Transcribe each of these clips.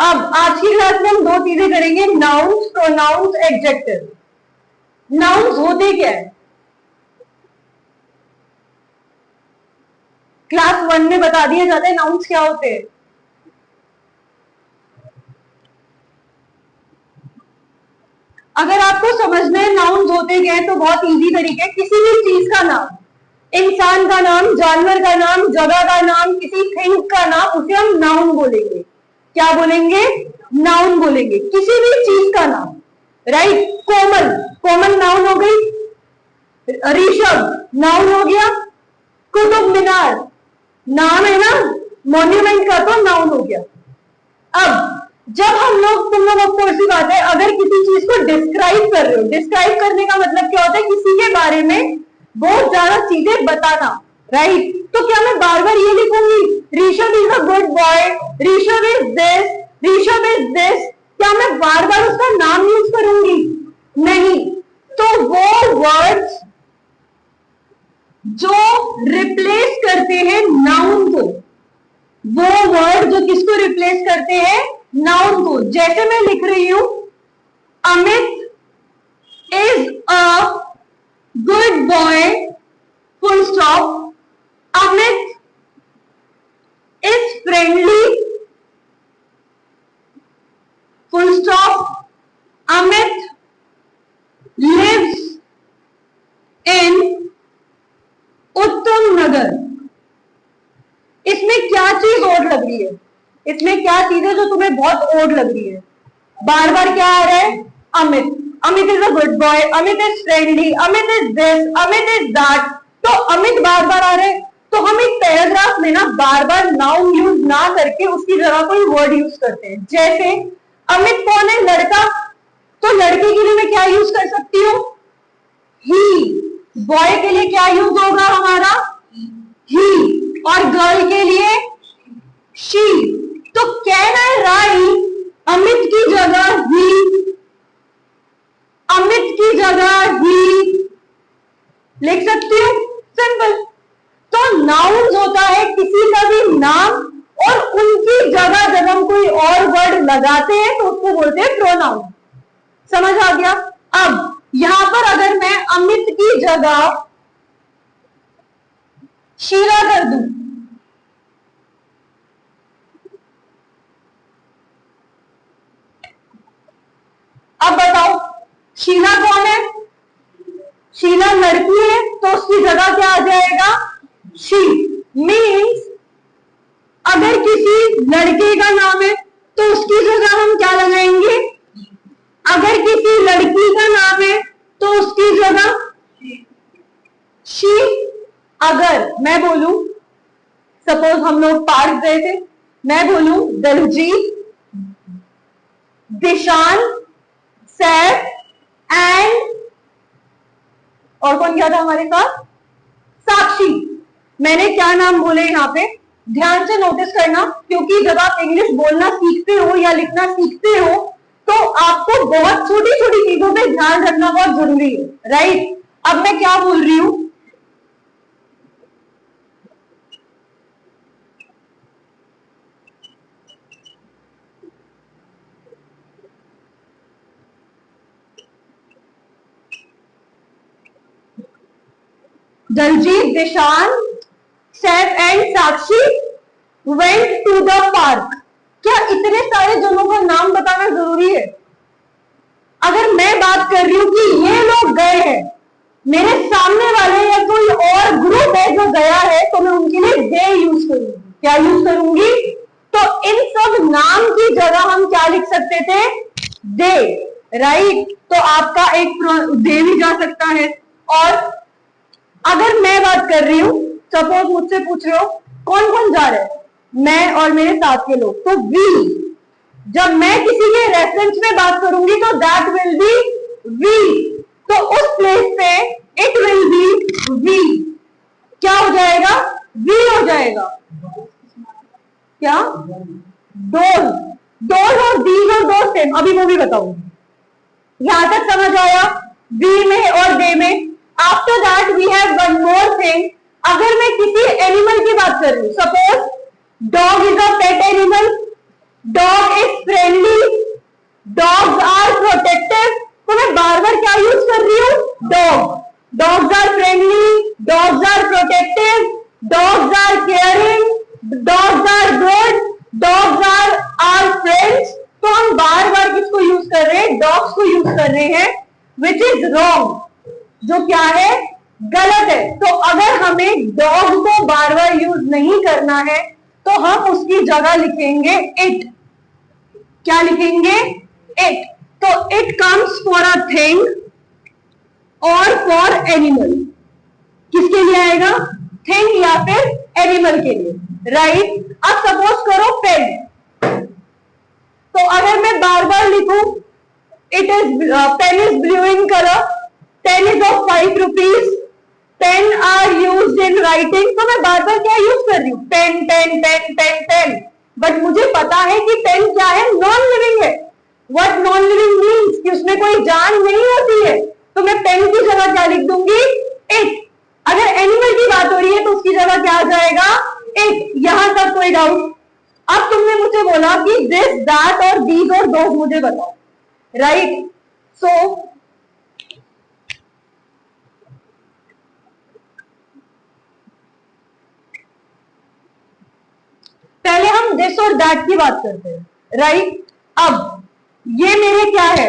अब आज की क्लास में हम दो चीजें करेंगे, नाउन्स, प्रोनाउंस, एडजेक्टिव। नाउन्स होते क्या है? क्लास 1 में बता दिया जाता है नाउन्स क्या होते हैं। अगर आपको समझना है नाउन्स होते क्या है तो बहुत इजी तरीका है, किसी भी चीज का नाम, इंसान का नाम, जानवर का नाम, जगह का नाम, किसी थिंग का नाम, उसे हम नाउन बोलेंगे। क्या बोलेंगे? नाउन बोलेंगे। किसी भी चीज का नाम, राइट। कोमल, कोमल नाउन हो गई। ऋषभ नाउन हो गया। कुतुब मीनार नाम है ना, मॉन्यूमेंट का, तो नाउन हो गया। अब जब हम लोग, तुम लोग ऑफ कोर्स ही बात है, अगर किसी चीज को डिस्क्राइब कर रहे हो, डिस्क्राइब करने का मतलब क्या होता है? किसी के बारे में बहुत ज्यादा चीजें बताना, राइट। तो क्या मैं बार बार ये लिखूंगी Rishabh is a good boy, Rishabh is this, Rishabh is this? क्या मैं बार बार उसका नाम यूज करूंगी? नहीं। तो वो वर्ड्स जो रिप्लेस करते हैं नाउन को, वो वर्ड जो किसको रिप्लेस करते हैं? नाउन को। जैसे मैं लिख रही हूं Amit is a good boy, full stop. Amit is friendly, full stop. Amit lives in Uttam Nagar. इसमें क्या चीज ओड लग रही है? इसमें क्या चीज है जो तुम्हें बहुत ओड लग रही है? बार बार क्या आ रहा है? Amit. Amit is a good boy, Amit is friendly, Amit is this, Amit is that. तो अमित बार बार आ रहे हैं, तो हम एक पैराग्राफ में ना बार बार नाउन यूज ना करके उसकी जगह कोई वर्ड यूज करते हैं। जैसे अमित कौन है? लड़का। तो लड़के के लिए मैं क्या यूज कर सकती हूँ? ही। बॉय के लिए क्या यूज होगा हमारा? ही। और गर्ल के लिए शी। तो कैन आई राइट अमित की जगह ही, अमित की जगह ही लिख सकती हूँ? सिंपल। तो नाउन्स होता है किसी का भी नाम और उनकी जगह जब हम कोई और वर्ड लगाते हैं तो उसको बोलते हैं प्रोनाउन। समझ आ गया? अब यहां पर अगर मैं अमित की जगह शीला कर दूं, अब बताओ शीला कौन है? शीला लड़की है, तो उसकी जगह क्या आ जाएगा? शी। मीन्स अगर किसी लड़के का नाम है तो उसकी जगह हम क्या लगाएंगे? अगर किसी लड़की का नाम है तो उसकी जगह शी। अगर मैं बोलूं, सपोज हम लोग पार्क गए थे, मैं बोलूं दलजीत, दिशान, सैफ एंड, और कौन क्या था हमारे साथ? साक्षी। मैंने क्या नाम बोले यहां पे? ध्यान से नोटिस करना, क्योंकि जब आप इंग्लिश बोलना सीखते हो या लिखना सीखते हो तो आपको बहुत छोटी छोटी चीजों पे ध्यान रखना बहुत जरूरी है, राइट। अब मैं क्या बोल रही हूं? Daljeet, Dishan, Saif and Sakshi went to the park. क्या इतने सारे जनों का नाम बताना जरूरी है? अगर मैं बात कर रही हूं कि ये लोग गए हैं, मेरे सामने वाले या कोई और ग्रुप है जो गया है, तो मैं उनके लिए दे यूज करूंगी। क्या यूज करूंगी? तो इन सब नाम की जगह हम क्या लिख सकते थे? दे, राइट। तो आपका एक दे भी जा सकता है। और अगर मैं बात कर रही हूं, सपोज मुझसे पूछ रहे हो कौन कौन जा रहा है, मैं और मेरे साथ के लोग, तो वी। जब मैं किसी के रेफरेंस में बात करूंगी तो दैट विल बी वी। तो उस प्लेस पे इट विल बी वी। क्या हो जाएगा? वी हो जाएगा। क्या? डोज। डोज और दीज और दो सेम, अभी वो भी बताऊंगी। यहां तक समझ आया? वी में और दे में। After that we have one more thing. अगर मैं किसी एनिमल की बात कर रही हूं, suppose dog is a pet animal, dog is friendly कर रहे हैं, विच इज रॉन्ग, जो क्या है, गलत है। तो अगर हमें डॉग को बार बार यूज नहीं करना है तो हम उसकी जगह लिखेंगे इट। क्या लिखेंगे, इट। तो it comes for a thing और फॉर एनिमल। किसके लिए आएगा, थिंग या फिर एनिमल के लिए, राइट। अब सपोज करो पेन, तो अगर मैं बार बार लिखूं it is pen is blue in colour, pen is of 5 rupees, pen are used in writing, तो मैं बार बार क्या यूज कर रही हूं, pen pen pen pen pen. But मुझे पता है कि पेन क्या है, नॉन लिविंग है। व्हाट नॉन लिविंग मीन्स कि उसमें कोई जान नहीं होती है, तो मैं पेन की जगह क्या लिख दूंगी, इट। अगर एनिमल की बात हो रही है तो उसकी जगह क्या आ जाएगा, इट। यहां तक कोई डाउट। अब तुमने मुझे बोला कि दिस दैट और दीज और दोज मुझे बताओ, राइट। सो पहले हम दिस और दैट की बात करते हैं, राइट। अब ये मेरे क्या है,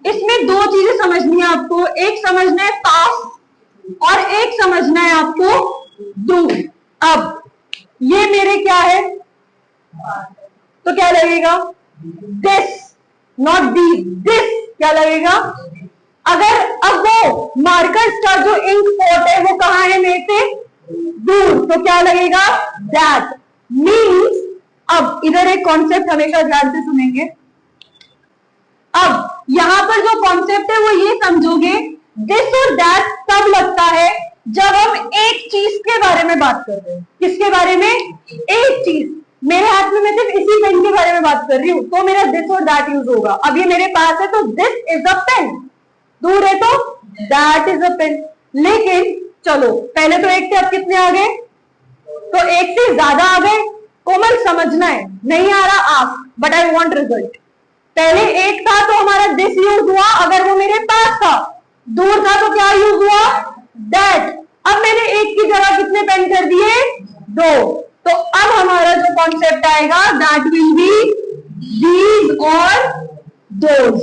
इसमें दो चीजें समझनी है आपको, एक समझना है पास्ट और एक समझना है आपको दूर। अब ये मेरे क्या है, तो क्या लगेगा, दिस, नॉट दीज, दिस क्या लगेगा। अगर अब वो मार्कर्स का जो इंक पॉट है वो कहां है मेरे से दूर, तो क्या लगेगा, दैट मीन्स। अब इधर एक कॉन्सेप्ट हमेशा ध्यान से सुनेंगे। अब यहां पर जो कॉन्सेप्ट है वो ये समझोगे, दिस और दैट तब लगता है जब हम एक चीज के बारे में बात कर रहे हैं। किसके बारे में, एक चीज। मेरे हाथ में मैं सिर्फ इसी पेन के बारे में बात कर रही हूं तो मेरा दिस और दैट यूज होगा। अब ये मेरे पास है तो दिस इज अ पेन, दूर है तो दैट इज अ पेन। लेकिन चलो पहले तो एक थे, अब कितने आ गए, तो एक से ज्यादा आ गए। कोमल समझना है, नहीं आ रहा आप, बट आई वॉन्ट रिजल्ट। पहले एक था तो हमारा दिस यूज हुआ, अगर वो मेरे पास था। दूर था तो क्या यूज हुआ, दैट। अब मैंने एक की जगह कितने पेन कर दिए, दो। तो अब हमारा जो कॉन्सेप्ट आएगा दैट विल बी दीज और दोज।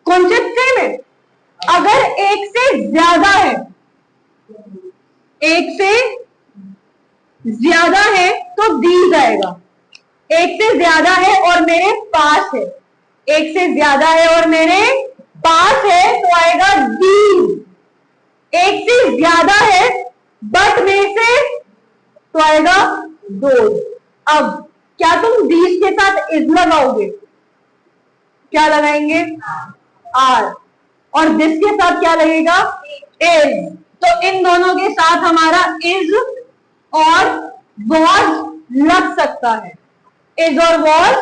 कॉन्सेप्ट सेम है। अगर एक से ज्यादा है, एक से ज्यादा है तो दीज आएगा। एक से ज्यादा है और मेरे पास है, एक से ज्यादा है और मेरे पास है तो आएगा दीज। एक से ज्यादा है बट में से तो आएगा दोज। अब क्या तुम दीज के साथ इज लगाओगे, क्या लगाएंगे, आर। और दिस के साथ क्या लगेगा, इज। तो इन दोनों के साथ हमारा इज और वॉज लग सकता है, इज और वॉज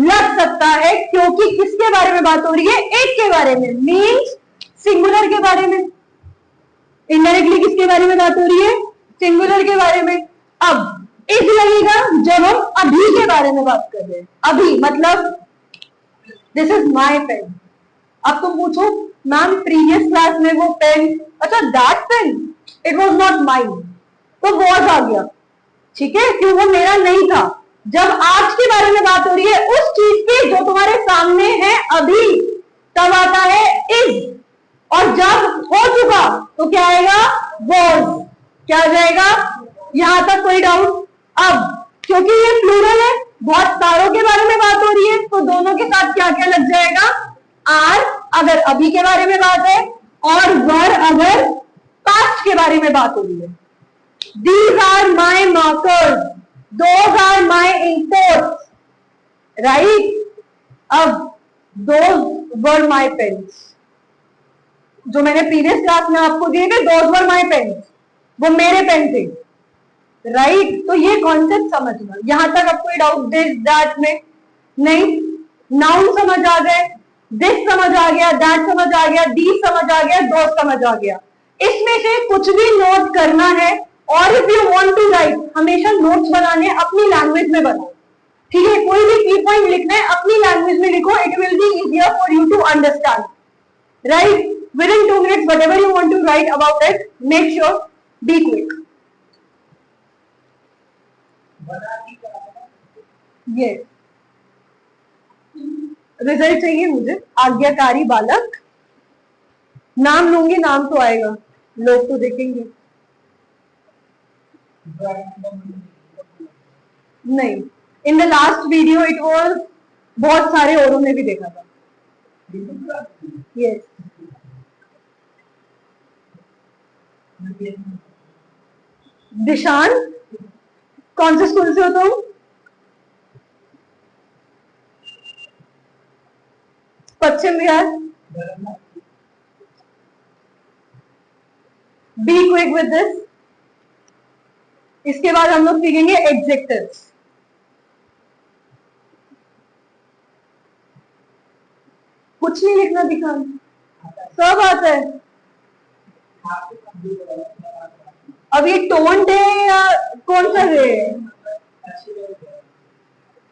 लग सकता है, क्योंकि किसके बारे में बात हो रही है, एक के बारे में, मीन्स सिंगुलर के बारे में। इनडायरेक्टली किसके बारे में बात हो रही है, सिंगुलर के बारे में। अब इज लगेगा जब हम अभी के बारे में बात कर रहे हैं। अभी मतलब दिस इज माई पेन। अब तुम पूछो मैम प्रीवियस क्लास में वो पेन, अच्छा that pain it was not mine, तो वॉज आ गया, ठीक है, क्यों, वो मेरा नहीं था। जब आज के बारे में बात हो रही है उस चीज की जो तुम्हारे सामने है अभी, तब आता है इज। और जब हो चुका तो क्या आएगा, वॉज। क्या आ जाएगा, यहां तक कोई डाउट। अब क्योंकि ये प्लूरल है, बहुत सारों के बारे में बात हो रही है, तो दोनों के साथ क्या क्या लग जाएगा, आर अगर अभी के बारे में बात है और वर अगर पास्ट के बारे में बात हो रही है। These are my markers, those are my inputs, right? अब those were my pens, जो मैंने प्रीवियस क्लास में आपको दिए थे, those were my pens, वो मेरे पेन थे, राइट। तो ये कॉन्सेप्ट समझना, यहां तक अब कोई डाउट दिस दैट में नहीं। नाउन समझ आ गए, दिस समझ आ गया, दैट समझ आ गया, दीज समझ आ गया, दोज समझ आ गया। इसमें से कुछ भी नोट करना है और if you want to write, हमेशा नोट्स बनाने अपनी लैंग्वेज में बनाओ, ठीक है। कोई भी की पॉइंट लिखना है अपनी लैंग्वेज में लिखो, it will be easier for you to understand, right. within 2 minutes whatever you want to write about it, make sure be quick. yes, result चाहिए मुझे। आज्ञाकारी बालक, नाम लूंगी, नाम तो आएगा, लोग तो देखेंगे। नहीं, in the last video it was, बहुत सारे औरों ने भी देखा था। यस। दिशान, कौन से स्कूल से हो तुम? पश्चिम Bihar. Be quick with this. इसके बाद हम लोग सीखेंगे एडजेक्टिव्स। कुछ नहीं लिखना दिखाना, सब आता है। अब ये टोन्ड है या कौन सा रे है?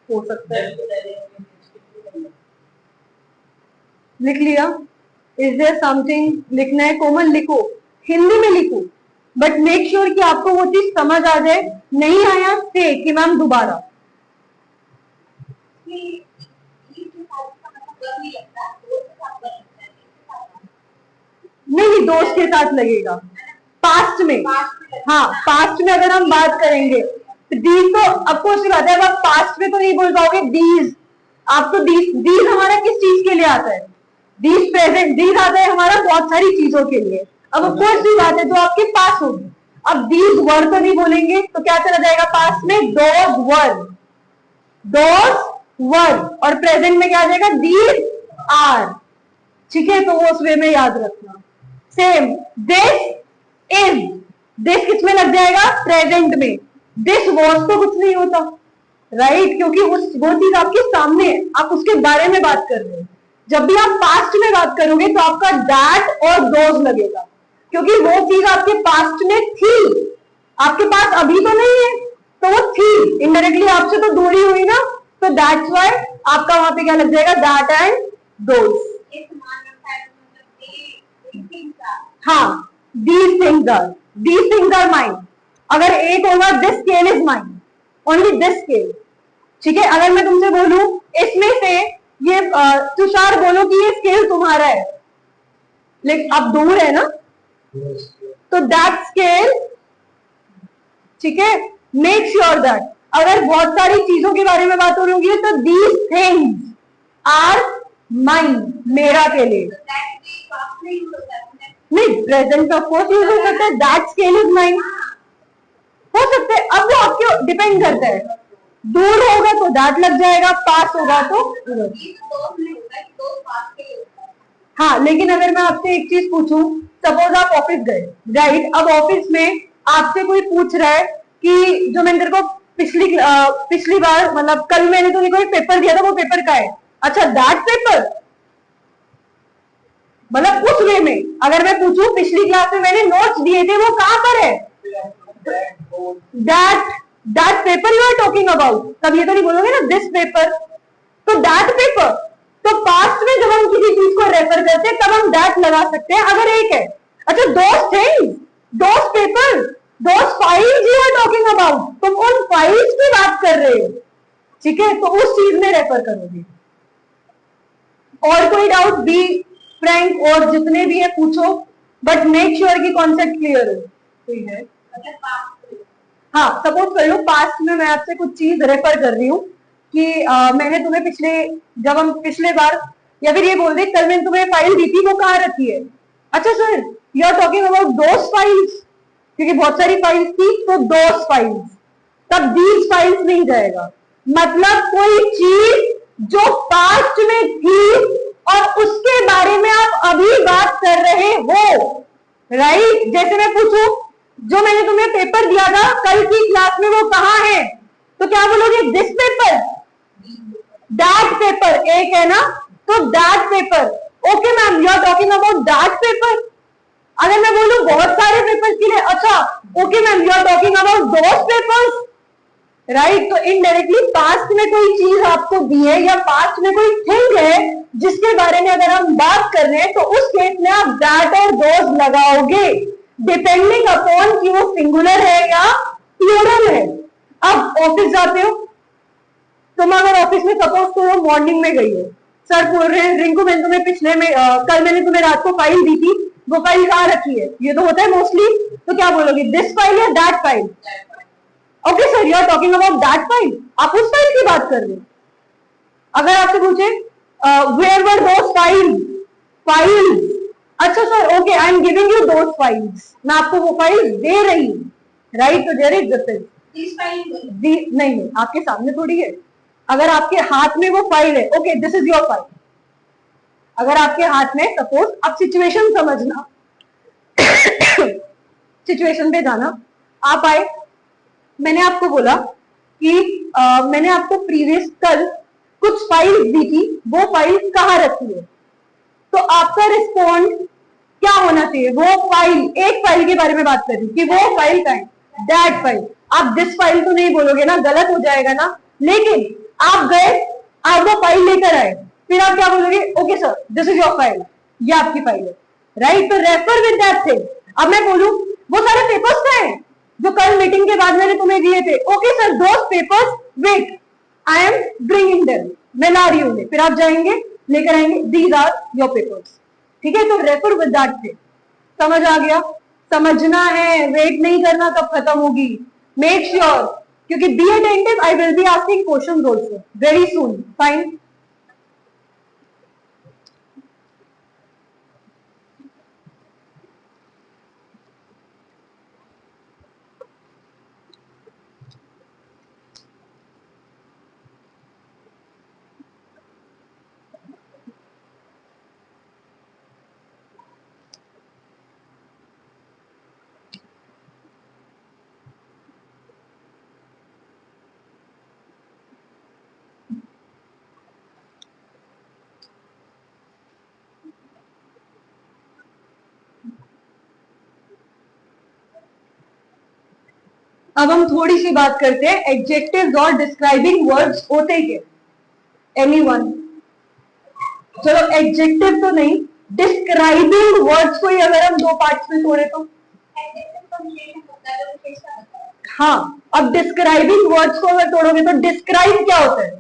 हो सकता है। लिख लिया? इज देयर समथिंग लिखना है? कोमल लिखो, हिंदी में लिखो, बट मेक श्योर कि आपको वो चीज समझ आ जाए। नहीं आया से कि मैम दोबारा। नहीं, दोस्त के साथ लगेगा पास्ट में। हाँ, पास्ट में अगर हम बात करेंगे तो दीज तो अफकोर्स की बात है। अब आप पास्ट में तो नहीं बोल पाओगे दीज, आप तो दीज हमारा किस चीज के लिए आता है? दीज प्रेजेंट, दीज आता है हमारा बहुत सारी चीजों के लिए। अब अफकोर्स की बात है जो आपके पास होगी। अब दीज वर तो नहीं बोलेंगे तो क्या चला जाएगा पास्ट में? Those were, those were. और प्रेजेंट में क्या आ जाएगा? These are. ठीक है, तो वो उस वे में याद रखना। सेम, दिस इज, दिस किस में लग जाएगा? प्रेजेंट में। दिस वॉज तो कुछ नहीं होता, राइट? क्योंकि वो चीज आपके सामने है, आप उसके बारे में बात कर रहे हो। जब भी आप पास्ट में बात करोगे तो आपका दैट और दोज लगेगा, क्योंकि वो चीज आपके पास्ट में थी, आपके पास अभी तो नहीं है, तो वो थी। इनडायरेक्टली आपसे तो दूरी हुई ना, तो दैट्स व्हाई आपका वहां पे क्या लग जाएगा? That and those. हाँ, these things are mine। अगर एक होगा this scale is mine, only this scale. ठीक है, अगर मैं तुमसे बोलूं इसमें से ये तुषार बोलो कि ये स्केल तुम्हारा है, लेकिन अब दूर है ना, तो दैट स्केल, ठीक है, मेक श्योर दैट अगर बहुत सारी चीजों के बारे में बात हो रही होगी तो दीज थिंग्स आर माइन, मेरा के लिए। नहीं, प्रेजेंट ऑफ कोर्स यूज हो सकता है, दैट स्केल इज माइन हो सकता है। अब वो आपके डिपेंड करता है, दूर होगा तो दैट लग जाएगा, पास होगा तो। हाँ, लेकिन अगर मैं आपसे एक चीज पूछूं, सपोज आप ऑफिस गए, राइट? अब ऑफिस में आपसे कोई पूछ रहा है कि जो मैंने तेरे को पिछली बार, मतलब कल मैंने तुम्हें कोई पेपर दिया था, वो पेपर का है। अच्छा, दैट पेपर, मतलब उस वे में अगर मैं पूछूं पिछली क्लास में मैंने नोट्स दिए थे, वो कहां पर है? That paper you are talking about. तब ये तो नहीं बोलोगे ना दिस पेपर, तो दैट पेपर। तो पास्ट में जब हम किसी चीज को रेफर करते हैं तब हम दैट लगा सकते हैं अगर एक है। अच्छा, those things, those paper, those files you are talking about, तुम उन फाइल्स की बात कर रहे हो, ठीक है, तो उस चीज में रेफर करोगे। और कोई डाउट? बी फ्रैंक, और जितने भी है पूछो, बट मेक श्योर कि कॉन्सेप्ट क्लियर हो। कोई है? हाँ, सपोज कर लो पास्ट में मैं आपसे कुछ चीज रेफर कर रही हूँ कि मैंने तुम्हें जब हम पिछले बार, या फिर ये बोल दे कल मैंने तुम्हें फाइल दी थी, वो कहाँ रखी है? अच्छा sir, you are talking about those files, क्योंकि बहुत सारी फाइल्स थी, तो दोस फाइल्स, तब दीज फाइल्स नहीं जाएगा। मतलब कोई चीज जो पास्ट में थी और उसके बारे में आप अभी बात कर रहे हो, राइट? जैसे मैं पूछूं जो मैंने तुम्हें पेपर दिया था कल की क्लास में, वो कहाँ है? तो क्या बोलोगे? दिस पेपर, दैट पेपर, एक है ना, तो that paper. Okay ma'am, you are talking about that paper. अगर मैं बोलूं बहुत सारे पेपर्स के लिए, अच्छा okay ma'am, you are talking about those papers, right? तो इनडायरेक्टली पास्ट में कोई चीज आपको दी है या पास्ट में कोई थिंग है जिसके बारे में अगर हम बात कर रहे हैं, तो उस केस में आप दैट और दोस लगाओगे, डिपेंडिंग अपॉन कि वो सिंगुलर है या प्लूरल है। अब ऑफिस जाते हो तुम, अगर ऑफिस में सपोज करो मॉर्निंग में गई हो, सर बोल रहे हैं रिंकू, मैंने तुम्हें कल मैंने तुम्हें रात को फाइल दी थी, वो फाइल कहाँ रखी है? ये तो होता है मोस्टली, तो क्या बोलोगे, दिस फाइल या that file? Okay sir, you are talking about that file, आप उस फाइल की बात कर रहे हो। अगर आपसे पूछे वेयर वर दोस फाइल्स, अच्छा sir okay, I am giving you those files, मैं आपको वो फाइल दे रही हूँ, राइट? तो देयर इज डिफरेंस। नहीं, आपके सामने थोड़ी है। अगर आपके हाथ में वो फाइल है, okay this is your file. अगर आपके हाथ में, सपोज आप सिचुएशन समझना, सिचुएशन पे जाना, आप आए, मैंने आपको बोला कि मैंने आपको प्रीवियस कल कुछ फाइल दी थी, वो फाइल कहाँ रखी है? तो आपका रिस्पॉन्ड क्या होना चाहिए? वो फाइल, एक फाइल के बारे में बात कर रही कि वो फाइल का है, दैट फाइल। आप दिस फाइल तो नहीं बोलोगे ना, गलत हो जाएगा ना। लेकिन आप गए, आप वो फाइल लेकर आए, फिर आप क्या बोलोगे? Okay sir this is your file, ये आपकी फाइल है, राइट? तो रेफर विद दैट थिंग। अब मैं बोलूं वो सारे पेपर्स क्या है जो कल मीटिंग के बाद मैंने तुम्हें दिए थे? Okay sir those papers, wait I am bringing them, मैं ला रही हूँ। फिर आप जाएंगे लेकर आएंगे, दीज आर योर पेपर्स, ठीक है? तो रेफर विद दैट थिंग। समझ आ गया? समझना है, वेट नहीं करना कब खत्म होगी। मेक श्योर, क्योंकि be attentive, I will be asking questions also very soon. Fine? अब हम थोड़ी सी बात करते हैं एडजेक्टिव्स और डिस्क्राइबिंग वर्ड्स होते क्या? एनीवन? चलो एडजेक्टिव तो नहीं, डिस्क्राइबिंग वर्ड्स को ही अगर हम दो पार्ट्स में तोड़े तो? हाँ, अब डिस्क्राइबिंग वर्ड्स को अगर तोड़ोगे तो डिस्क्राइब क्या होता है?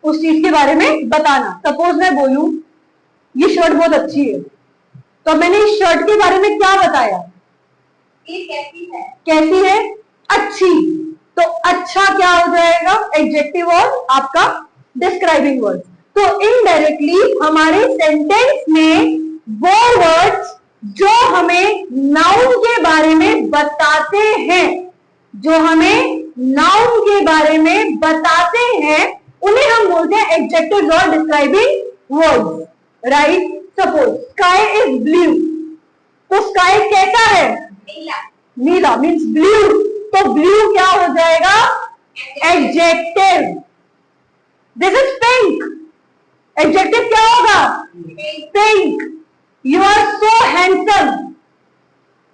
उस चीज के बारे में बताना। सपोज मैं बोलूं ये शर्ट बहुत अच्छी है, तो मैंने इस शर्ट के बारे में क्या बताया? ये कैसी है? अच्छी। तो अच्छा क्या हो जाएगा? एडजेक्टिव और आपका डिस्क्राइबिंग वर्ड। तो इनडायरेक्टली हमारे सेंटेंस में वो वर्ड्स जो हमें नाउन के बारे में बताते हैं, जो हमें नाउन के बारे में बताते हैं, उन्हें हम बोलते हैं एडजेक्टिव्स और describing words, right? Suppose sky is blue, तो स्काई कैसा है? नीला मीन्स ब्लू, तो ब्लू क्या हो जाएगा? Adjective. This is pink, adjective क्या होगा? Pink. You are so handsome,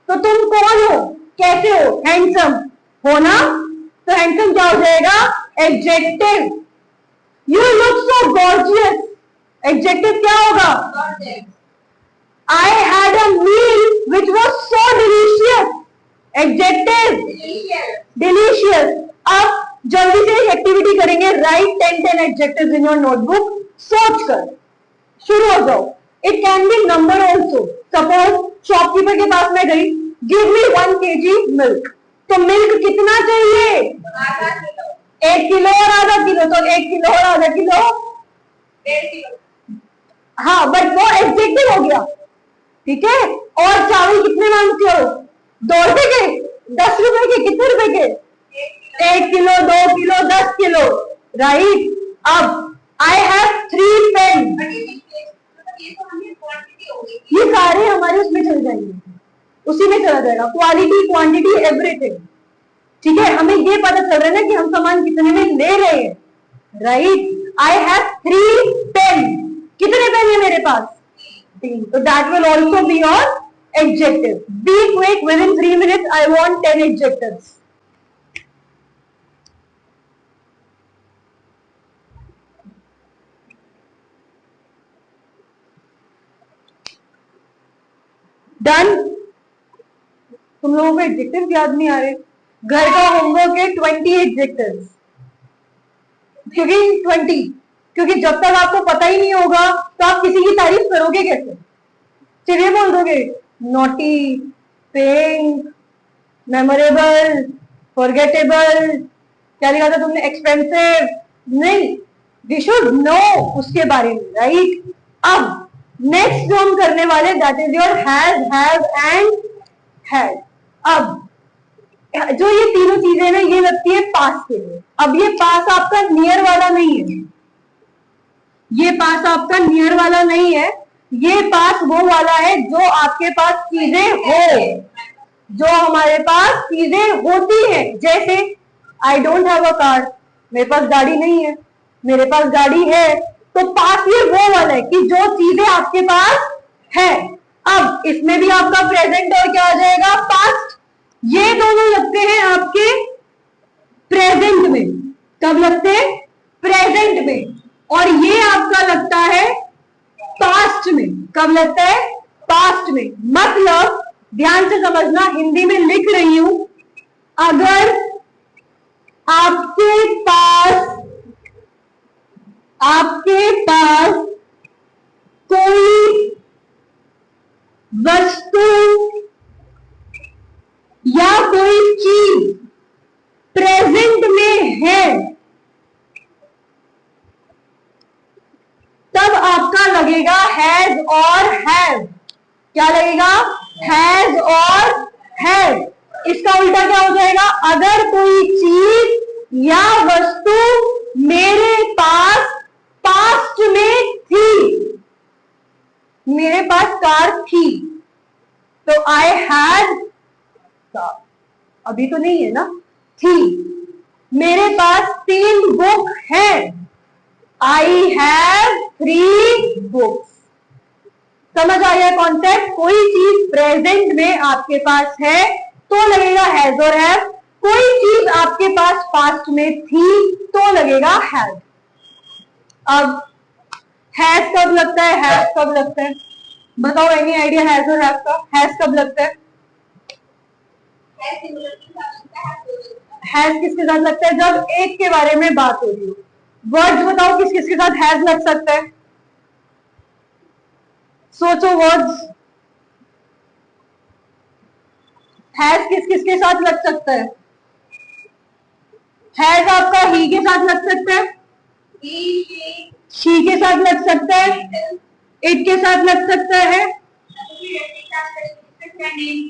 तो तुम कौन हो? कैसे हो? हैंडसम हो ना, तो हैंडसम क्या हो जाएगा? Adjective. You look so gorgeous, adjective क्या होगा? I had a meal which was so delicious, adjective delicious। अब जल्दी से एक एक्टिविटी करेंगे, right 10 adjectives in your notebook। सोच कर शुरू हो जाओ। It can be number also. Suppose shopkeeper के पास मैं गई, गिव मी 1 kg मिल्क, तो मिल्क कितना चाहिए? 1 किलो और आधा किलो, तो 1 किलो और आधा किलो 1.5 किलो। हाँ, बट वो एडजेक्टिव हो गया, ठीक है? और चावल कितने मांगते हो? 2 रुपए के, 10 रुपए के, कितने रुपए के? 1 किलो, 2 किलो, 10 किलो, राइट? अब आई हैव 3 पेन, ये सारे हमारे उसमें चल जाएंगे, उसी में चला जाएगा, क्वालिटी, क्वांटिटी, एवरीथिंग, ठीक है? हमें ये पता चल रहा है ना कि हम सामान कितने में ले रहे हैं, राइट? आई हैव 3 पेन, कितने पेन है मेरे पास? 3, so that will also be your adjective। Be quick, within 3 minutes I want 10 adjectives। Done? तुम लोगों को एडजेक्टिव याद नहीं आ रहे? घर का होमवर्क है 20 एडजेक्टिव्स, क्योंकि 20, क्योंकि जब तक आपको पता ही नहीं होगा तो आप किसी की तारीफ करोगे कैसे? चलिए बोल दोगे नोटी, पिंक, मेमोरेबल, फॉरगेटेबल, क्या लिखा था तुमने, एक्सपेंसिव? नहीं, वी शुड नो उसके बारे में, राइट? अब नेक्स्ट जो हम करने वाले that is your has, have and had. अब जो ये तीनों चीजें ना ये लगती है पास के लिए। अब ये पास आपका नियर वाला नहीं है, ये पास आपका नियर वाला नहीं है, ये पास वो वाला है जो आपके पास चीजें हो, जो हमारे पास चीजें होती है। जैसे I don't have a car, मेरे पास गाड़ी नहीं है, मेरे पास गाड़ी है, तो पास ये वो वाला है कि जो चीजें आपके पास है। अब इसमें भी आपका प्रेजेंट और क्या आ जाएगा, पास्ट। ये दोनों लगते हैं आपके प्रेजेंट में। कब लगते हैं? प्रेजेंट में। और ये आपका लगता है पास्ट में। कब लगता है? पास्ट में। मतलब ध्यान से समझना, हिंदी में लिख रही हूं, अगर आपके पास कोई वस्तु या कोई चीज प्रेजेंट में है, तब आपका लगेगा हैज और हैव। क्या लगेगा? हैज और हैव। इसका उल्टा क्या हो जाएगा? अगर कोई चीज या वस्तु मेरे पास पास्ट में थी, मेरे पास कार थी, तो आई हैड कार। अभी तो नहीं है ना, थी। मेरे पास 3 बुक हैं, आई हैव 3 बुक्स। समझ आया कॉन्सेप्ट? कोई चीज प्रेजेंट में आपके पास है तो लगेगा हैज और हैव, कोई चीज आपके पास पास्ट में थी तो लगेगा हैड। अब हैज कब लगता है, हैव कब लगता है? बताओ, एनी आइडिया हैज और हैव का? हैज कब लगता है? हैज किसके साथ लगता है? जब एक के बारे में बात हो रही हो। वर्ड्स बताओ किस किसके साथ हैज लग सकता है? सोचो वर्ड्स, हैज किस किसके साथ लग सकता है? हैज आपका ही के साथ लग सकता है, शी के साथ लग सकता है, इट के साथ लग सकता है,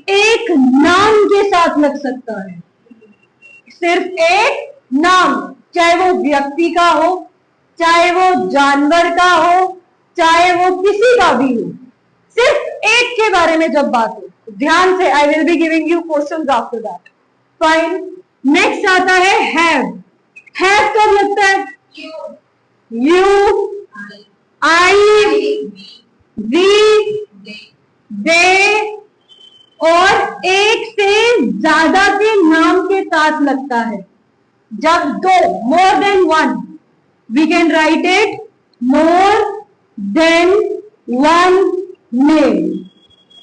एक नाम के साथ लग सकता है। सिर्फ एक नाम, चाहे वो व्यक्ति का हो, चाहे वो जानवर का हो, चाहे वो किसी का भी हो, सिर्फ एक के बारे में जब बात हो। ध्यान से, I will be giving you questions after that. Fine. Next आता है हैव। हैव कब लगता है? यू, आई, वी, दे और एक से ज्यादा के नाम के साथ लगता है। जब दो, more than one, we can write it more than one name,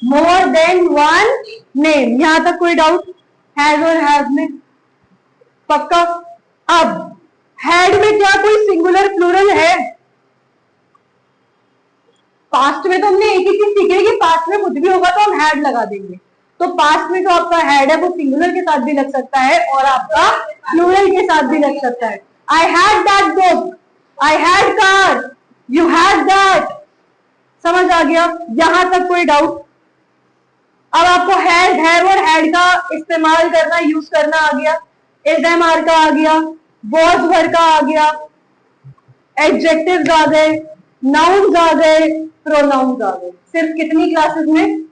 more than one name. यहां तक कोई डाउट? हैज और हैव में पक्का? अब हैड में क्या कोई सिंगुलर प्लूरल है? पास्ट में तो हमने एक ही चीज सीखी है कि पास्ट में कुछ भी होगा तो हम हैड लगा देंगे। तो पास्ट में जो आपका हैड है वो सिंगुलर के साथ भी लग सकता है और आपका प्लूरल के साथ भी लग सकता है। I had that book, I had car, you had that. समझ आ गया? यहां तक कोई डाउट? अब आपको हैज, हैव और हैड का इस्तेमाल करना, यूज करना आ गया। एसएमआर का आ गया, वॉज वर्ड का आ गया, एडजेक्टिव्स आ गए, नाउन्स आ गए, प्रोनाउन्स आ गए। सिर्फ कितनी क्लासेस में?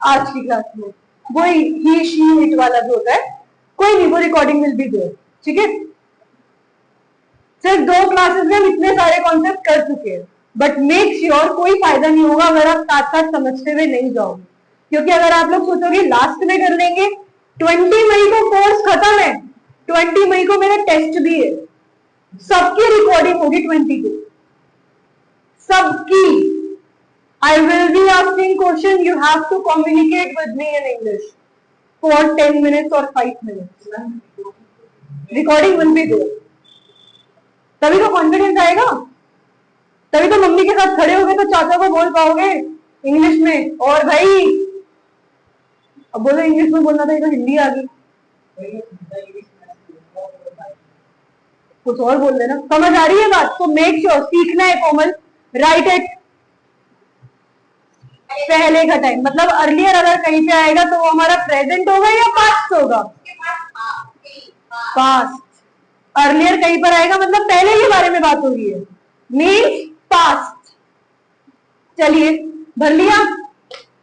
आज की क्लास में। वो ही, शी, इट वाला जो होता है, कोई नहीं, वो रिकॉर्डिंग विल बी देयर। ठीक है? सिर्फ 2 क्लासेस में हम इतने सारे कॉन्सेप्ट कर चुके हैं। बट मेक श्योर कोई फायदा नहीं होगा अगर आप साथ साथ समझते हुए नहीं जाओगे, क्योंकि अगर आप लोग सोचोगे लास्ट में कर लेंगे, 20 मई को कोर्स खत्म है, 20 मई को मेरा टेस्ट भी है, सबकी रिकॉर्डिंग होगी 20 को, सबकी। I will be asking question, you have to communicate with me in English for 10 minutes or 5 minutes. Recording will be there. तभी तो कॉन्फिडेंस आएगा, तभी तो मम्मी के साथ खड़े होगे तो चाचा को बोल पाओगे इंग्लिश में। और भाई अब बोलो इंग्लिश में बोलना था, तो हिंदी आ गई, कुछ और बोल देना। समझ आ रही है बात? तो मेक श्योर सीखना है कोमल, राइट इट पहले का टाइम, मतलब अर्लियर अगर कहीं पे आएगा तो वो हमारा प्रेजेंट होगा या पास्ट होगा? पास्ट। अर्लियर कहीं पर आएगा मतलब पहले के बारे में बात हो रही है, मीन्स पास्ट। चलिए भर लिया,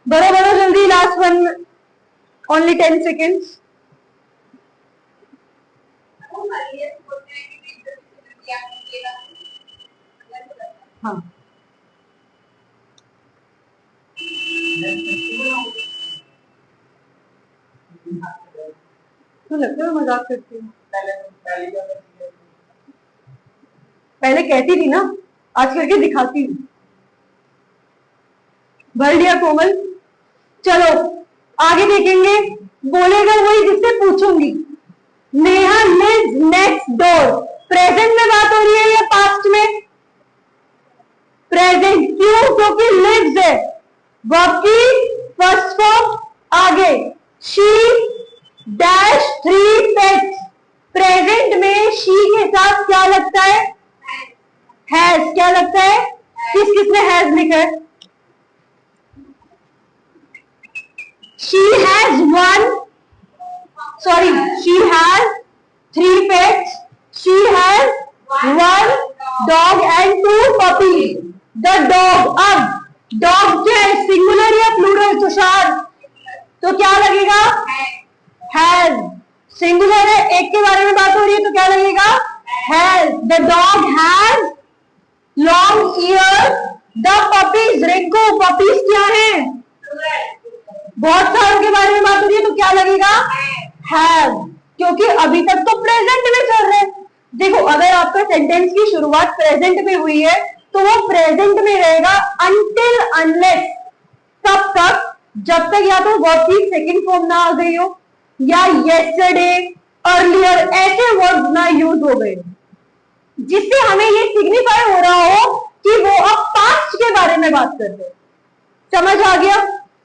भरो भरो जल्दी, लास्ट वन, ओनली 10 सेकेंड्स। हाँ तो लगता है मजाक करती हूँ, पहले कहती थी ना, आज करके दिखाती हूँ। भर लिया कोमल, चलो आगे देखेंगे। बोलेगा वही जिससे पूछूंगी। Neha lives next door, present में बात हो रही है या पास्ट में? प्रेजेंट। क्यों? क्योंकि लिव्स है, वर्ब की फर्स्ट फॉर्म आगे। शी डैश 3 पेट्स, प्रेजेंट में शी के साथ क्या लगता है? हैज। क्या लगता है? किस किसने हैज लिखा है? she has she has 3 pets, she has 1 dog and 2 puppies. The dog, अब dog क्या है, सिंगुलर या प्लूरल तुषार? तो क्या लगेगा? has। सिंगुलर है, एक के बारे में बात हो रही है तो क्या लगेगा? has। the dog has long ears, the puppies, Rinku puppies क्या है? बहुत सारों के बारे में बात हो रही है तो क्या लगेगा? हैव, क्योंकि अभी तक तो प्रेजेंट में चल रहे हैं। देखो अगर आपका सेंटेंस की शुरुआत प्रेजेंट में हुई है तो वो प्रेजेंट में रहेगा अनटिल अनलेस, तब तक जब तक या तो वर्ब की सेकंड फॉर्म ना आ गई हो या येस्टरडे, अर्लियर ऐसे वर्ड्स ना यूज हो गए, जिससे हमें ये सिग्निफाई हो रहा हो कि वो अब पास्ट के बारे में बात कर रहे। समझ आ गया?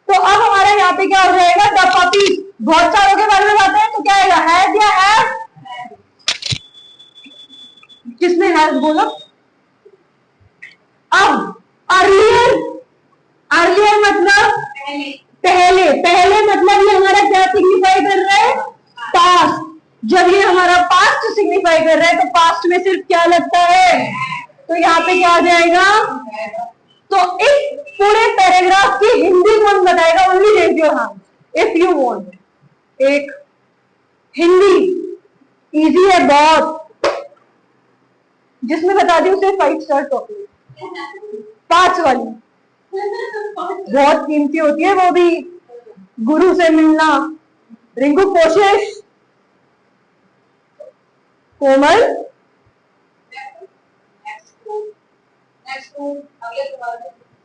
तो अब हमारा यहाँ पे क्या हो जाएगा? द पपी, बहुत सारों के बारे में बात है तो क्या आएगा? हैज या हैव? किसने हैज बोला? अब अर्लियर, अर्लियर मतलब पहले, पहले मतलब ये हमारा क्या सिग्निफाई कर रहा है? पास्ट। जब ये हमारा पास्ट सिग्निफाई कर रहा है तो पास्ट में सिर्फ क्या लगता है? तो यहाँ पे क्या आ जाएगा? तो इस पूरे पैराग्राफ की हिंदी कौन बताएगा? Only raise your hand if you want. एक हिंदी इजी है बहुत, जिसने बता दी उसे 5 स्टार चॉकलेट, 5 वाली बहुत कीमती होती है, वो भी गुरु से मिलना। रिंकू कोशिश, कोमल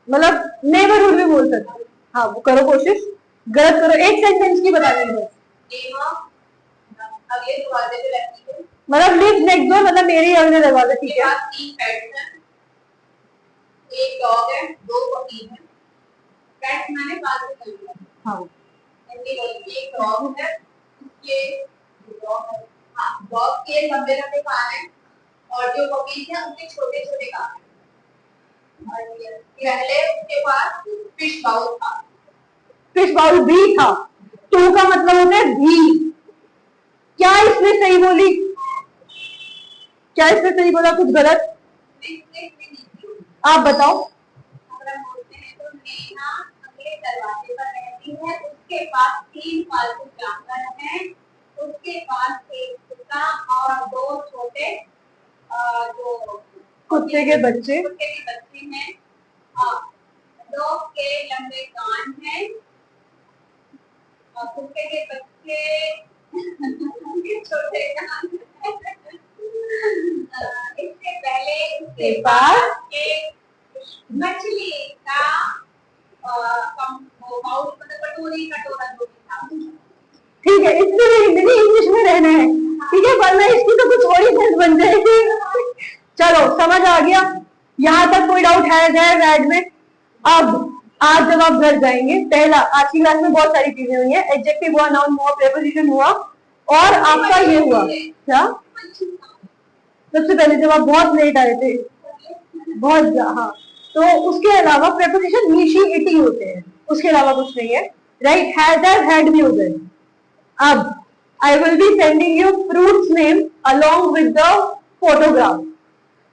मतलब नेबरहुड में बोल सकते। हाँ वो करो कोशिश, गलत करो, एक सेंटेंस की बता देंगे। अगले दरवाजे पे रहती है, मतलब लिव्स नेक्स्ट डोर, मतलब मेरे ही अगले दरवाजे। ठीक है, 3 पेट्स हैं, एक डॉग है, 2 पपी हैं। पेट्स मैंने पाल के लिया। हाँ एक डॉग है, उसके डॉग के लंबे लंबे कान हैं और जो पपीज हैं उनके छोटे छोटे कान हैं। पहले उसके पास फिश बाउल था, फिश बाउल भी था। टू का मतलब होता है भी। क्या इसने सही बोली? क्या इसने सही बोला? कुछ गलत? आप बताओ। अगर बोलते हैं तो नेहा अगले दरवाजे पर रहती है, उसके पास 3 पालतू जानवर हैं, उसके पास एक कुत्ता और 2 छोटे जो कुत्ते के बच्चे हैं। डॉग के लंबे कान हैं और कुत्ते के बच्चे छोटे कान हैं। इससे पहले उसके पास एक मछली का बाउल, मतलब कटोरी, कटोरा जो भी था। ठीक है, इसमें भी हिंदी इंग्लिश में रहना है, ठीक है, वरना इसकी तो कुछ और ही सेंस बन जाएगी। समझ आ गया? यहां तक कोई डाउट है ऐड में? अब आज जब आप घर जाएंगे, पहला आज की क्लास में बहुत सारी चीजें हुई है, एडजेक्टिव हुआ, नाउन हुआ, प्रीपोजिशन हुआ, और आपका ये हुआ क्या, सबसे पहले जब आप बहुत लेट आए थे, बहुत, हाँ, तो उसके अलावा प्रीपोजिशन नीशी इटी होते हैं, उसके अलावा कुछ नहीं है, राइट? हैड भी हो गए। अब I will be sending you fruits name along with the photograph,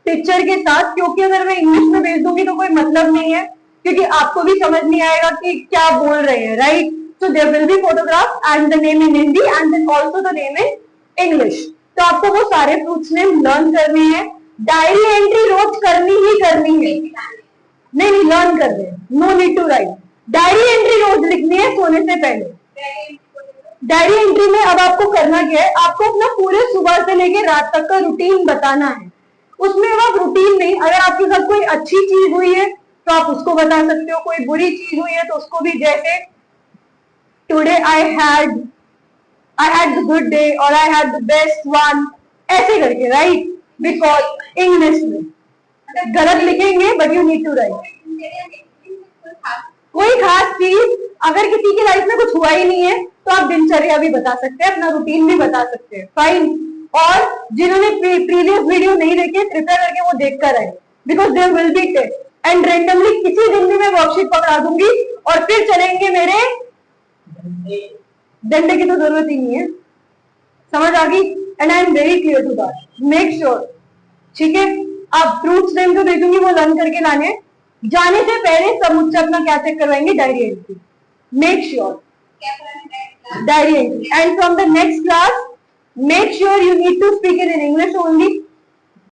picture के साथ, क्योंकि अगर मैं इंग्लिश में भेज दूंगी तो कोई मतलब नहीं है, क्योंकि आपको भी समझ नहीं आएगा कि क्या बोल रहे हैं, right? So there will be photograph and the name in Hindi and then also the name in English. तो आपको वो सारे फ्रूट्स नेम लर्न करने हैं, डायरी एंट्री रोज करनी ही करनी है, नहीं लर्न कर रहे हैं, no need to write. Diary entry रोज लिखनी है सोने से पहले। डायरी एंट्री में अब आपको करना क्या है, आपको अपना पूरे सुबह से लेकर रात तक का रूटीन बताना है। उसमें आप रूटीन नहीं, अगर आपके साथ कोई अच्छी चीज हुई है तो आप उसको बता सकते हो, कोई बुरी चीज हुई है तो उसको भी, जैसे today I had the good day और I had the best one, ऐसे करके, राइट? बिकॉज इंग्लिश में गलत लिखेंगे but you need to write. कोई खास चीज, अगर किसी की लाइफ में कुछ हुआ ही नहीं है तो आप दिनचर्या भी बता सकते हैं, अपना रूटीन भी बता सकते हैं, फाइन। और जिन्होंने प्रीवियस वीडियो नहीं देखे, कृपया करके वो देखकर आए, because there will be test, and randomly किसी दिन भी मैं वर्कशीट पकड़ा दूंगी और फिर चलेंगे मेरे डंडे की तो जरूरत ही नहीं है, समझ आ गई? And I am very clear to that, make sure, ठीक है? अब फ्रूट्स नेम जो भेजूंगी वो लर्न करके लाने, जाने से पहले सब मुझसे अपना क्या चेक करवाएंगे, diary entry, make sure diary entry, and from the next class make sure you need to speak it in English only.